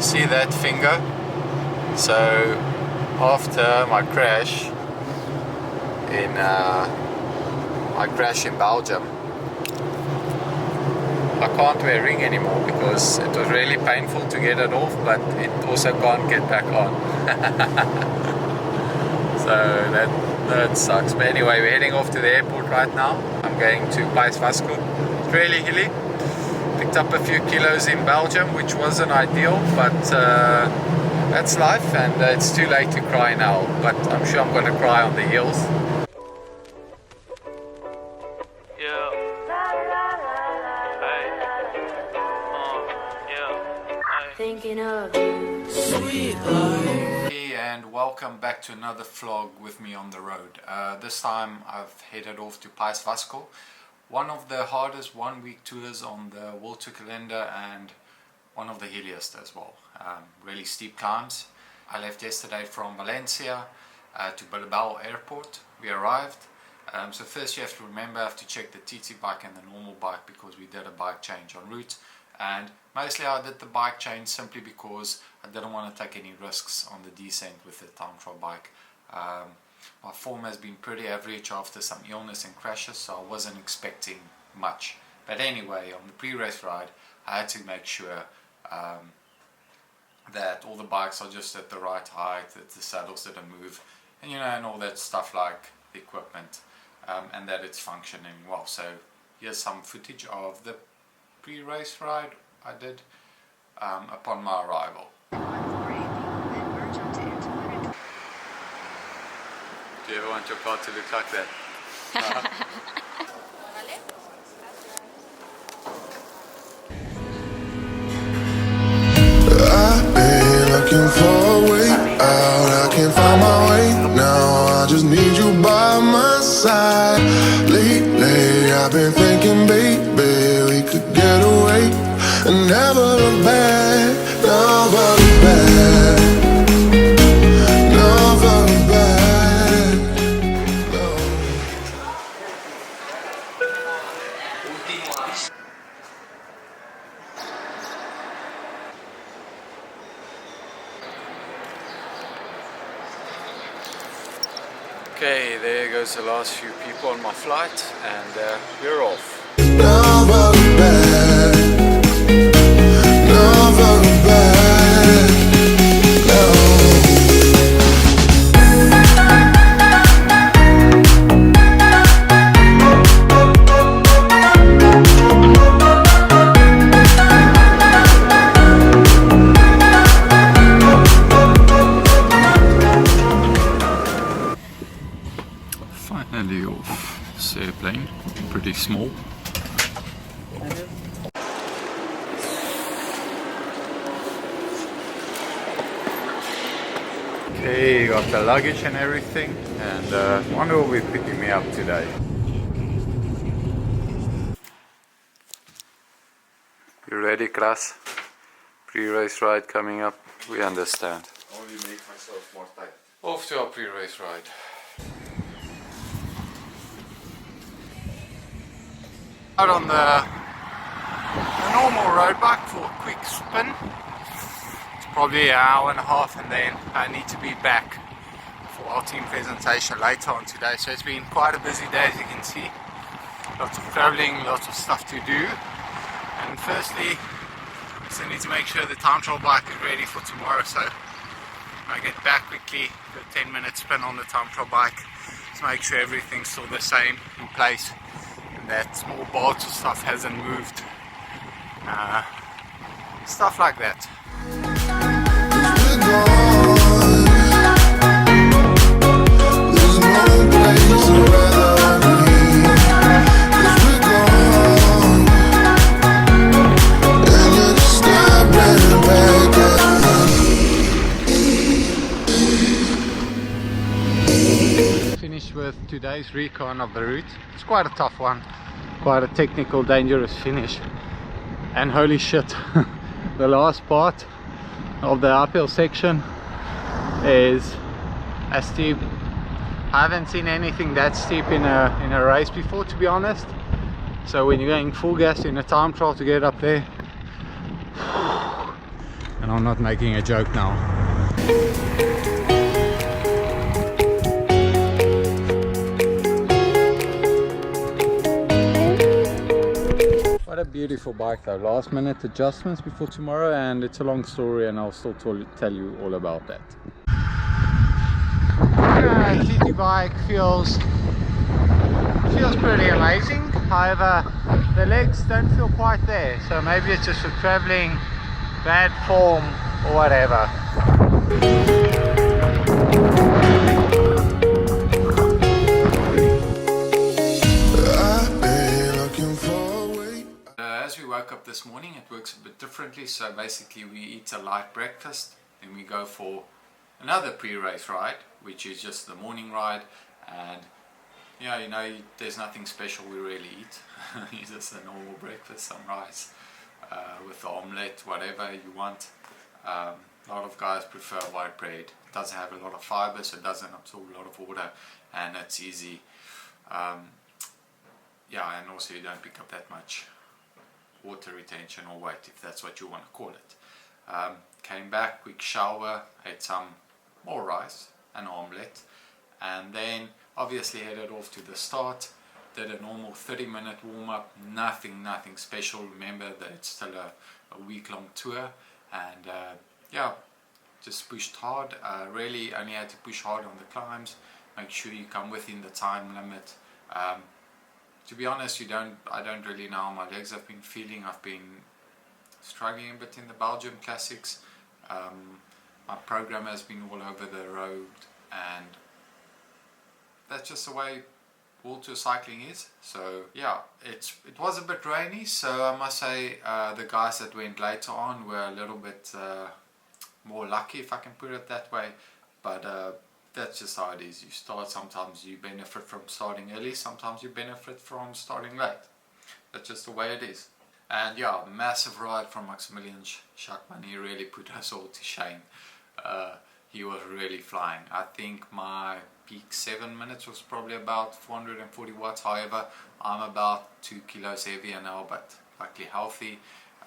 See that finger? So after my crash in Belgium, I can't wear a ring anymore because it was really painful to get it off, but it also can't get back on. So that sucks. But anyway, we're heading off to the airport right now. I'm going to Pais Vasco. It's really hilly. Picked up a few kilos in Belgium, which wasn't ideal, but that's life, and it's too late to cry now. But I'm sure I'm going to cry on the hills. Thinking of you, sweet life. Hey, and welcome back to another vlog with me on the road. This time I've headed off to Pais Vasco, one of the hardest one-week tours on the World Tour calendar and one of the hilliest as well. Really steep climbs. I left yesterday from Valencia to Bilbao airport. We arrived. So first you have to remember, I have to check the TT bike and the normal bike because we did a bike change en route. And mostly I did the bike change simply because I didn't want to take any risks on the descent with the time trial bike. My form has been pretty average after some illness and crashes, so I wasn't expecting much. But anyway, on the pre-race ride I had to make sure that all the bikes are just at the right height, that the saddles didn't move, and and all that stuff like the equipment, and that it's functioning well. So here's some footage of the pre-race ride I did upon my arrival. Do you ever want your car to look like that? I've been looking for a way out, I can't find my way now, I just need you by my side. Lately I've been thinking, baby, we could get away and never look back, never look back, never look back, no. Okay, there goes the last few people on my flight, and we're off. Never look back, never look back, no. Finally off this airplane, pretty small. Okay, got the luggage and everything, and wonder who will be picking me up today. You ready, class? Pre-race ride coming up, we understand. Only make myself more tight. Off to our pre-race ride. Out on the normal road bike for a quick spin. It's probably an hour and a half, and then I need to be back for our team presentation later on today. So it's been quite a busy day, as you can see. Lots of traveling, lots of stuff to do. And firstly, I still need to make sure the time trial bike is ready for tomorrow. So I get back quickly, do a 10-minute spin on the time trial bike to make sure everything's still the same in place. That small bolt or stuff hasn't moved, stuff like that. Finished with today's recon of the route. It's quite a tough one. Quite a technical, dangerous finish, and holy shit, the last part of the uphill section is as steep. I haven't seen anything that steep in a race before, to be honest. So when you're going full gas in a time trial to get up there, And I'm not making a joke now. What a beautiful bike though. Last minute adjustments before tomorrow, and it's a long story and I'll still tell you all about that. TT bike feels pretty amazing. However, the legs don't feel quite there, so maybe it's just for traveling, bad form or whatever. As we woke up this morning, it works a bit differently. So basically we eat a light breakfast, then we go for another pre-race ride, which is just the morning ride. And yeah, you know, there's nothing special we really eat. It's just a normal breakfast, some rice with the omelette, whatever you want. A lot of guys prefer white bread. It doesn't have a lot of fiber, so it doesn't absorb a lot of water, and it's easy. Yeah, and also you don't pick up that much water retention or weight, if that's what you want to call it. Came back, quick shower, ate some more rice and omelette, and then obviously headed off to the start. Did a normal 30-minute warm-up, nothing special. Remember that it's still a week-long tour, and yeah, just pushed hard. Really only had to push hard on the climbs. Make sure you come within the time limit. To be honest, I don't really know how my legs have been feeling. I've been struggling a bit in the Belgium Classics. My program has been all over the road, and that's just the way World Tour cycling is. So yeah, it was a bit rainy, so I must say the guys that went later on were a little bit more lucky, if I can put it that way. But that's just how it is. You start, sometimes you benefit from starting early, sometimes you benefit from starting late. That's just the way it is. And yeah, massive ride from Maximilian Schachmann. He really put us all to shame. He was really flying. I think my peak 7 minutes was probably about 440 watts. However, I'm about 2 kilos heavier now, but luckily healthy.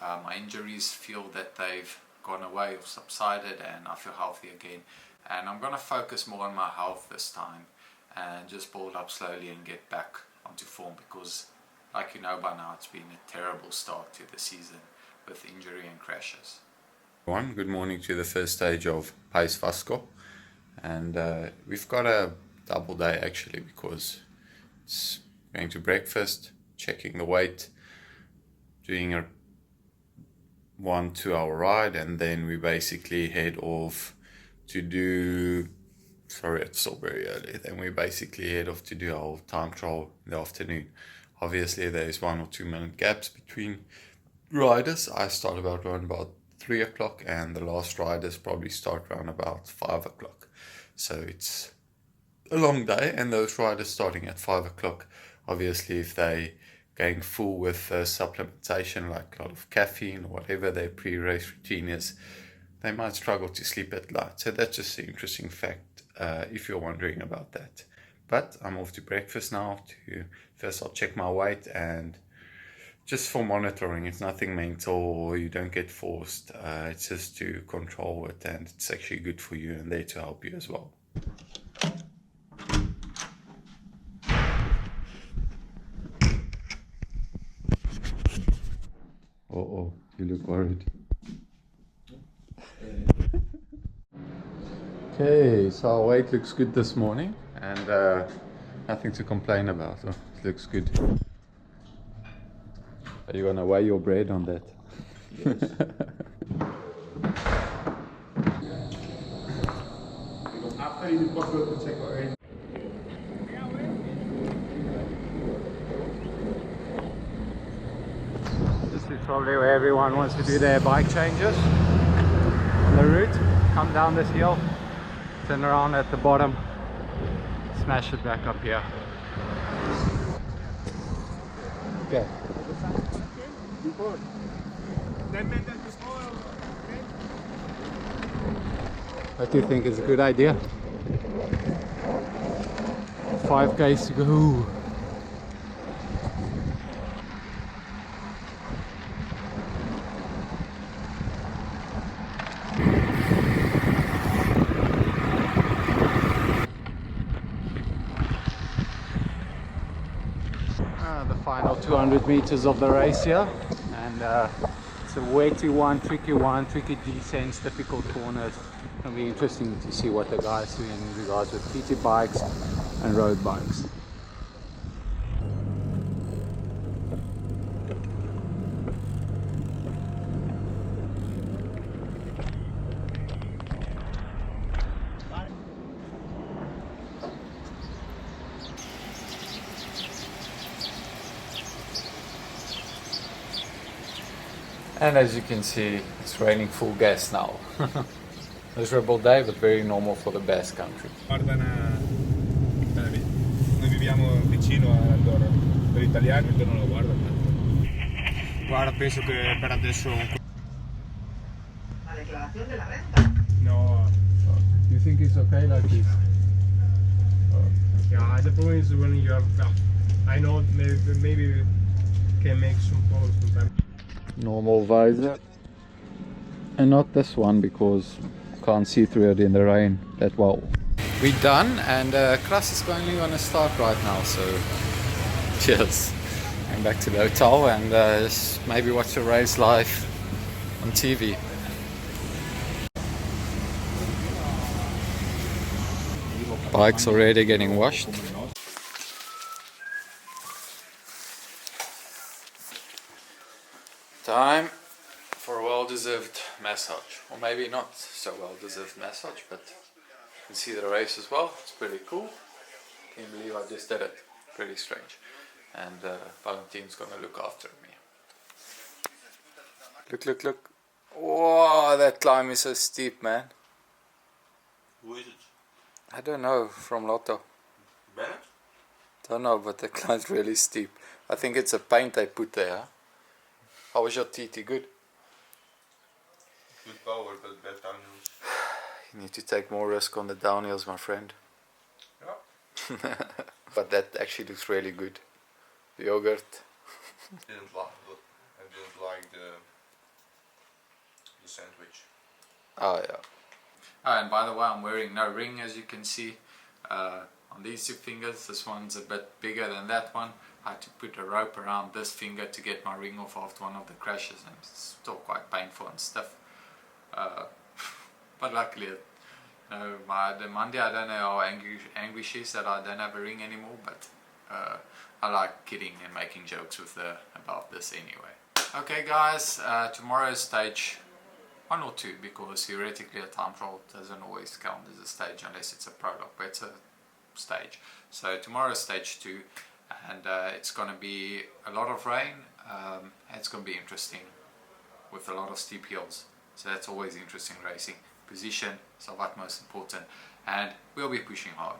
My injuries feel that they've gone away or subsided, and I feel healthy again. And I'm going to focus more on my health this time and just build up slowly and get back onto form, because like you know by now, it's been a terrible start to the season with injury and crashes. Good morning to the first stage of Pais Vasco, and we've got a double day actually, because it's going to breakfast, checking the weight, doing a 1-2 hour ride, and then we basically head off to do, sorry it's still very early, then we basically head off to do our time trial in the afternoon. Obviously there's 1 or 2 minute gaps between riders. I start around about 3 o'clock, and the last riders probably start around about 5 o'clock. So it's a long day, and those riders starting at 5 o'clock, obviously if they going full with supplementation like a lot of caffeine or whatever their pre-race routine is, they might struggle to sleep at night. So that's just an interesting fact if you're wondering about that. But I'm off to breakfast now. First I'll check my weight, and just for monitoring. It's nothing mental, or you don't get forced. It's just to control it, and it's actually good for you and there to help you as well. Oh, you look worried. Okay, so our weight looks good this morning, and nothing to complain about. Oh, it looks good. Are you gonna weigh your bread on that? Yes. This is probably where everyone wants to do their bike changes on the route. Come down this hill, turn around at the bottom, smash it back up here. Okay. What do you think is a good idea? 5Ks to go. 200 meters of the race here, and it's a wetty one, tricky descents, difficult corners. It'll be interesting to see what the guys do in regards with PT bikes and road bikes. And as you can see, it's raining full gas now. Miserable day, but very normal for the Basque country. Noi viviamo vicino a Andorra, per gli italiani non lo guarda tanto. Guarda, penso che per adesso... La declaración de la renta. No. You think it's okay like this? Yeah, the problem is when you have... I know maybe can make some problems sometimes. Normal visor. And not this one because can't see through it in the rain that well. We're done, and class is only going to start right now, so cheers. Going back to the hotel and just maybe watch the race live on TV. Bike's already getting washed. Time for a well-deserved massage, or maybe not so well-deserved massage, but you can see the race as well. It's pretty cool. Can't believe I just did it. Pretty strange. And Valentine's gonna look after me. Look. Whoa, that climb is so steep, man. Who is it? I don't know, from Lotto. Bennett? Don't know, but the climb's really steep. I think it's a paint they put there. Huh? How was your TT? Good? Good power, but bad downhills. You need to take more risk on the downhills, my friend. Yeah. But that actually looks really good. The yogurt. Didn't like, but I didn't like the sandwich. Oh yeah. Oh, and by the way, I'm wearing no ring, as you can see. On these two fingers, this one's a bit bigger than that one. I had to put a rope around this finger to get my ring off after one of the crashes, and it's still quite painful and stiff. But luckily, the Monday, I don't know how angry she is that I don't have a ring anymore, but I like kidding and making jokes with her about this anyway. Okay guys, tomorrow's stage 1 or 2, because theoretically a time trial doesn't always count as a stage unless it's a prologue, but it's a stage. So tomorrow's stage 2, and it's going to be a lot of rain. It's going to be interesting with a lot of steep hills, so that's always interesting racing. Position is of utmost important, and we'll be pushing hard.